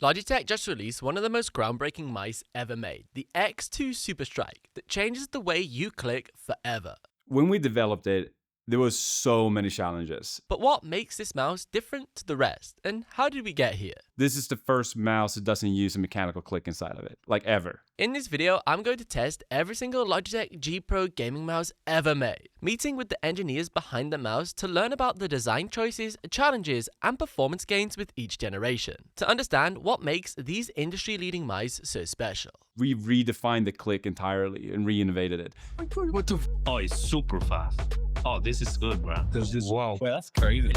Logitech just released one of the most groundbreaking mice ever made, the X2 Superstrike, that changes the way you click forever. When we developed it, there was so many challenges. But what makes this mouse different to the rest, and how did we get here? This is the first mouse that doesn't use a mechanical click inside of it, like ever. In this video, I'm going to test every single Logitech G Pro gaming mouse ever made, meeting with the engineers behind the mouse to learn about the design choices, challenges, and performance gains with each generation, to understand what makes these industry-leading mice so special. We redefined the click entirely and re-innovated it. What the? Oh, it's super fast. Oh, this is good, bro. Wow. Well, that's crazy.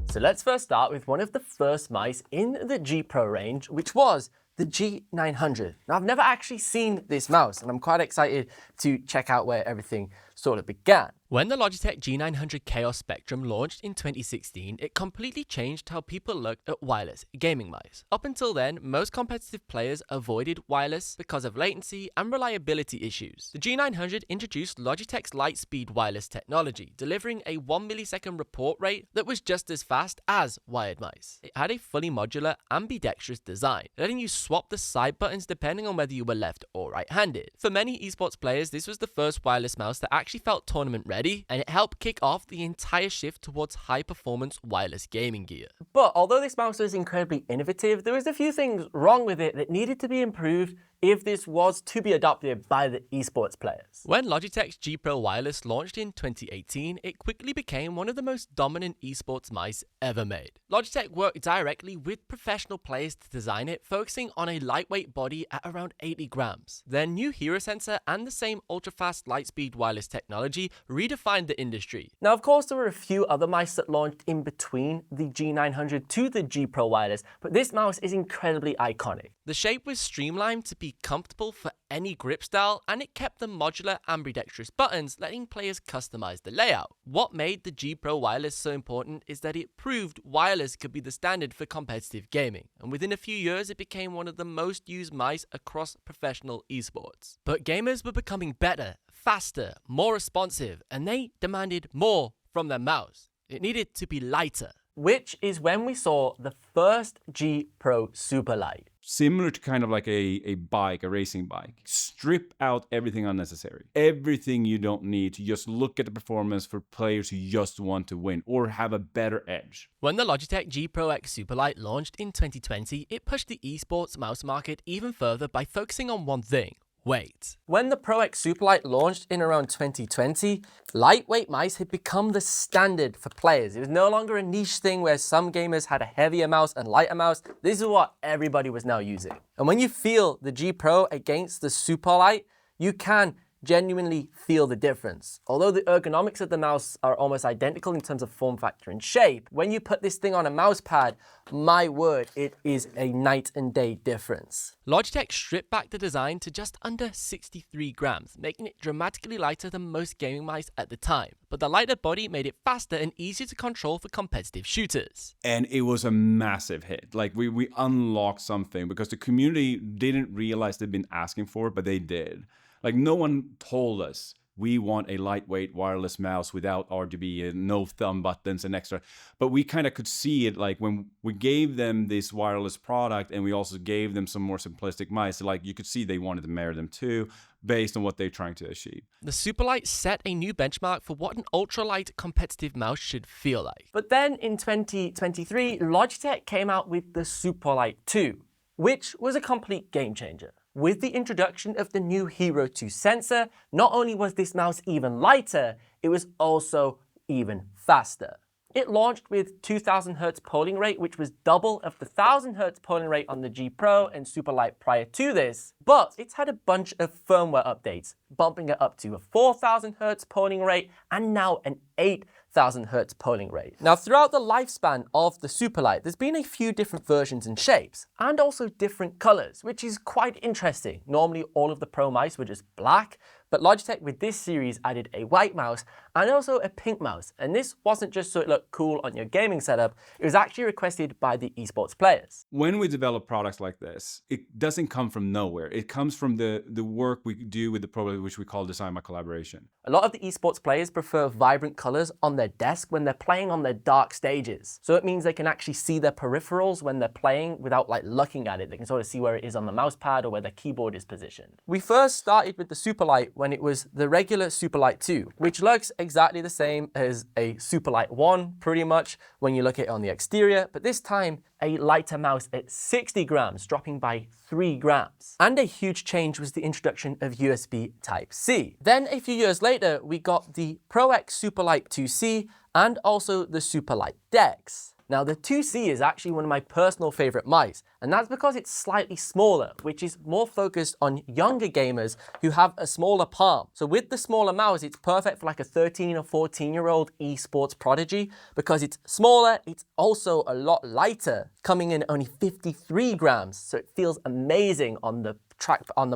So let's first start with one of the first mice in the G Pro range, which was the G900. Now, I've never actually seen this mouse, and I'm quite excited to check out where everything sort of began. When the Logitech G900 Chaos Spectrum launched in 2016, it completely changed how people looked at wireless gaming mice. Up until then, most competitive players avoided wireless because of latency and reliability issues. The G900 introduced Logitech's Lightspeed wireless technology, delivering a 1 millisecond report rate that was just as fast as wired mice. It had a fully modular, ambidextrous design, letting you swap the side buttons depending on whether you were left or right-handed. For many esports players, this was the first wireless mouse that actually felt tournament ready, and it helped kick off the entire shift towards high-performance wireless gaming gear. But although this mouse was incredibly innovative, there was a few things wrong with it that needed to be improved if this was to be adopted by the esports players. When Logitech's G Pro Wireless launched in 2018, it quickly became one of the most dominant esports mice ever made. Logitech worked directly with professional players to design it, focusing on a lightweight body at around 80 grams. Their new Hero sensor and the same ultra-fast Lightspeed wireless technology redefined the industry. Now, of course, there were a few other mice that launched in between the G900 to the G Pro Wireless, but this mouse is incredibly iconic. The shape was streamlined to be comfortable for any grip style, and it kept the modular ambidextrous buttons, letting players customize the layout. What made the G Pro Wireless so important is that it proved wireless could be the standard for competitive gaming, and within a few years it became one of the most used mice across professional esports. But gamers were becoming better, faster, more responsive, and they demanded more from their mouse. It needed to be lighter. Which is when we saw the first G Pro Superlight. Similar to kind of like a bike, a racing bike. Strip out everything unnecessary. Everything you don't need to just look at the performance for players who just want to win or have a better edge. When the Logitech G Pro X Superlight launched in 2020, it pushed the esports mouse market even further by focusing on one thing: weight. When the Pro X Superlight launched in around 2020, lightweight mice had become the standard for players. It was no longer a niche thing where some gamers had a heavier mouse and lighter mouse. This is what everybody was now using. And when you feel the G Pro against the Superlight, you can genuinely feel the difference. Although the ergonomics of the mouse are almost identical in terms of form factor and shape, when you put this thing on a mouse pad, my word, it is a night and day difference. Logitech stripped back the design to just under 63 grams, making it dramatically lighter than most gaming mice at the time. But the lighter body made it faster and easier to control for competitive shooters. And it was a massive hit. Like we unlocked something because the community didn't realize they'd been asking for it, but they did. Like no one told us we want a lightweight wireless mouse without RGB and no thumb buttons and extra. But we kind of could see it like when we gave them this wireless product and we also gave them some more simplistic mice. Like you could see they wanted to marry them too based on what they're trying to achieve. The Superlight set a new benchmark for what an ultralight competitive mouse should feel like. But then in 2023, Logitech came out with the Superlight 2, which was a complete game changer. With the introduction of the new Hero 2 sensor, not only was this mouse even lighter, it was also even faster. It launched with 2000 Hz polling rate, which was double of the 1000 Hz polling rate on the G Pro and Superlight prior to this, but it's had a bunch of firmware updates, bumping it up to a 4000 Hz polling rate and now an 8000 Hz polling rate. Now, throughout the lifespan of the Superlight, there's been a few different versions and shapes, and also different colors, which is quite interesting. Normally, all of the Pro mice were just black, But Logitech with this series added a white mouse and also a pink mouse. And this wasn't just so it looked cool on your gaming setup, it was actually requested by the esports players. When we develop products like this, it doesn't come from nowhere. It comes from the work we do with the product, which we call design by collaboration. A lot of the esports players prefer vibrant colors on their desk when they're playing on their dark stages. So it means they can actually see their peripherals when they're playing without like looking at it. They can sort of see where it is on the mouse pad or where their keyboard is positioned. We first started with the Superlight when it was the regular Superlight 2, which looks exactly the same as a Superlight 1 pretty much when you look at it on the exterior, but this time a lighter mouse at 60 grams, dropping by 3 grams. And a huge change was the introduction of USB Type-C. Then a few years later, we got the Pro X Superlight 2C and also the Superlight DeX. Now the 2C is actually one of my personal favorite mice, and that's because it's slightly smaller, which is more focused on younger gamers who have a smaller palm. So with the smaller mouse, it's perfect for like a 13 or 14-year-old esports prodigy because it's smaller, it's also a lot lighter, coming in at only 53 grams. So it feels amazing on the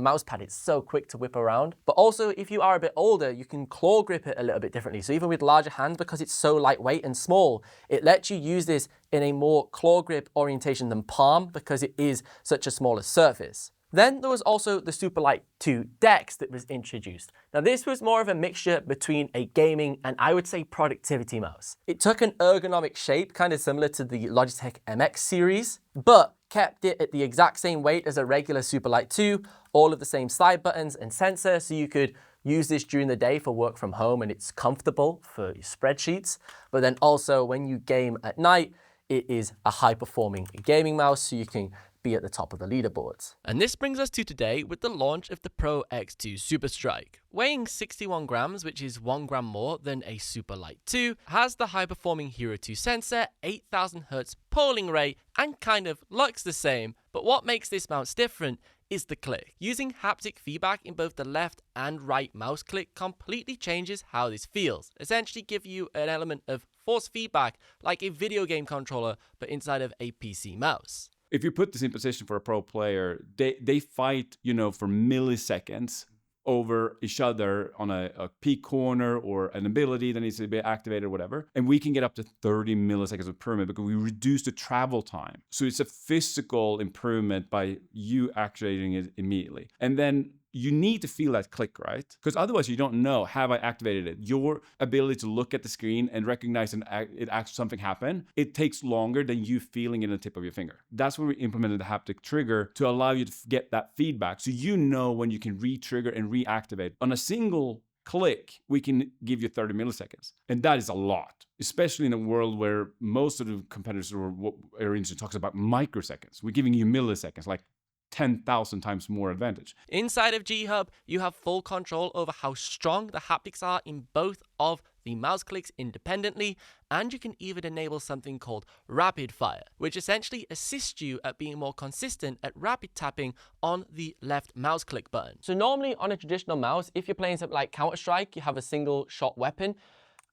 mouse pad. It's so quick to whip around. But also, if you are a bit older, you can claw grip it a little bit differently. So even with larger hands, because it's so lightweight and small, it lets you use this in a more claw grip orientation than palm because it is such a smaller surface. Then there was also the Superlight 2 DeX that was introduced. Now this was more of a mixture between a gaming and I would say productivity mouse. It took an ergonomic shape, kind of similar to the Logitech MX series, but kept it at the exact same weight as a regular Superlight 2, all of the same side buttons and sensor, so you could use this during the day for work from home and it's comfortable for your spreadsheets. But then also when you game at night, it is a high-performing gaming mouse, so you can be at the top of the leaderboards. And this brings us to today with the launch of the Pro X2 Superstrike. Weighing 61 grams, which is 1 gram more than a Superlight 2, has the high-performing Hero 2 sensor, 8000 Hz polling rate, and kind of looks the same. But what makes this mouse different is the click. Using haptic feedback in both the left and right mouse click completely changes how this feels. Essentially give you an element of force feedback like a video game controller, but inside of a PC mouse. If you put this in position for a pro player, they fight, for milliseconds over each other on a peak corner or an ability that needs to be activated or whatever. And we can get up to 30 milliseconds per minute because we reduce the travel time. So it's a physical improvement by you activating it immediately. And then you need to feel that click, right? Because otherwise you don't know, have I activated it? Your ability to look at the screen and recognize something happen, it takes longer than you feeling it in the tip of your finger. That's where we implemented the haptic trigger to allow you to get that feedback. So you know when you can re-trigger and reactivate. On a single click, we can give you 30 milliseconds. And that is a lot, especially in a world where most of the competitors or industry talks about microseconds. We're giving you milliseconds, like 10,000 times more advantage. Inside of G Hub, you have full control over how strong the haptics are in both of the mouse clicks independently, and you can even enable something called rapid fire, which essentially assists you at being more consistent at rapid tapping on the left mouse click button. So normally on a traditional mouse, if you're playing something like Counter-Strike, you have a single shot weapon.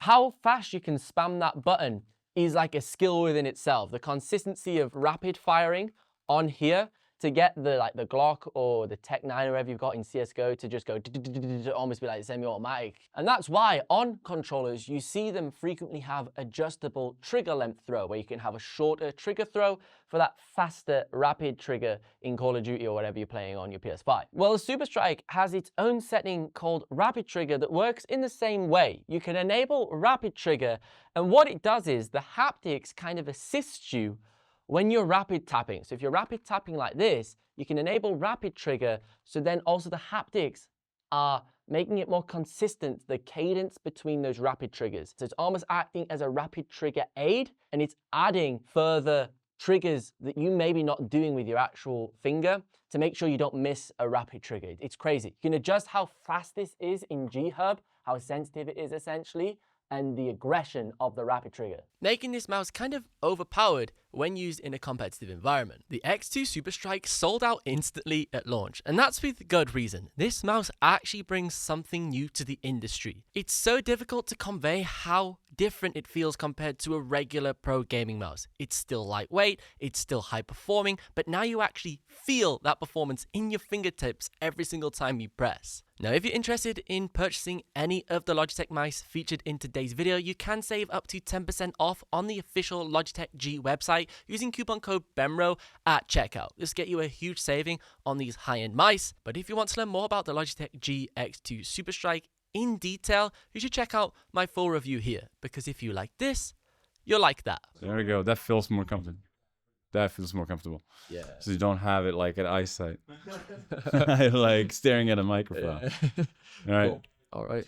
How fast you can spam that button is like a skill within itself. The consistency of rapid firing on here to get the Glock or the Tech 9 or whatever you've got in CSGO to just go almost be like semi-automatic. And that's why on controllers, you see them frequently have adjustable trigger length throw, where you can have a shorter trigger throw for that faster rapid trigger in Call of Duty or whatever you're playing on your PS5. Well, the Superstrike has its own setting called rapid trigger that works in the same way. You can enable rapid trigger, and what it does is the haptics kind of assists you when you're rapid tapping. So if you're rapid tapping like this, you can enable rapid trigger, so then also the haptics are making it more consistent, the cadence between those rapid triggers. So it's almost acting as a rapid trigger aid, and it's adding further triggers that you may be not doing with your actual finger to make sure you don't miss a rapid trigger. It's crazy. You can adjust how fast this is in G Hub, how sensitive it is essentially, and the aggression of the rapid trigger, making this mouse kind of overpowered when used in a competitive environment. The X2 Superstrike sold out instantly at launch, and that's with good reason. This mouse actually brings something new to the industry. It's so difficult to convey how different it feels compared to a regular pro gaming mouse. It's still lightweight, it's still high performing, but now you actually feel that performance in your fingertips every single time you press. Now, if you're interested in purchasing any of the Logitech mice featured in today's video, you can save up to 10% off on the official Logitech G website using coupon code BENROW at checkout. This will get you a huge saving on these high-end mice. But if you want to learn more about the Logitech G X2 Superstrike in detail, you should check out my full review here, because if you like this, you'll like that. There we go. That feels more comfortable. That feels more comfortable. Yeah. So you don't have it like at eyesight. Like staring at a microphone. Yeah. All right. Cool. All right.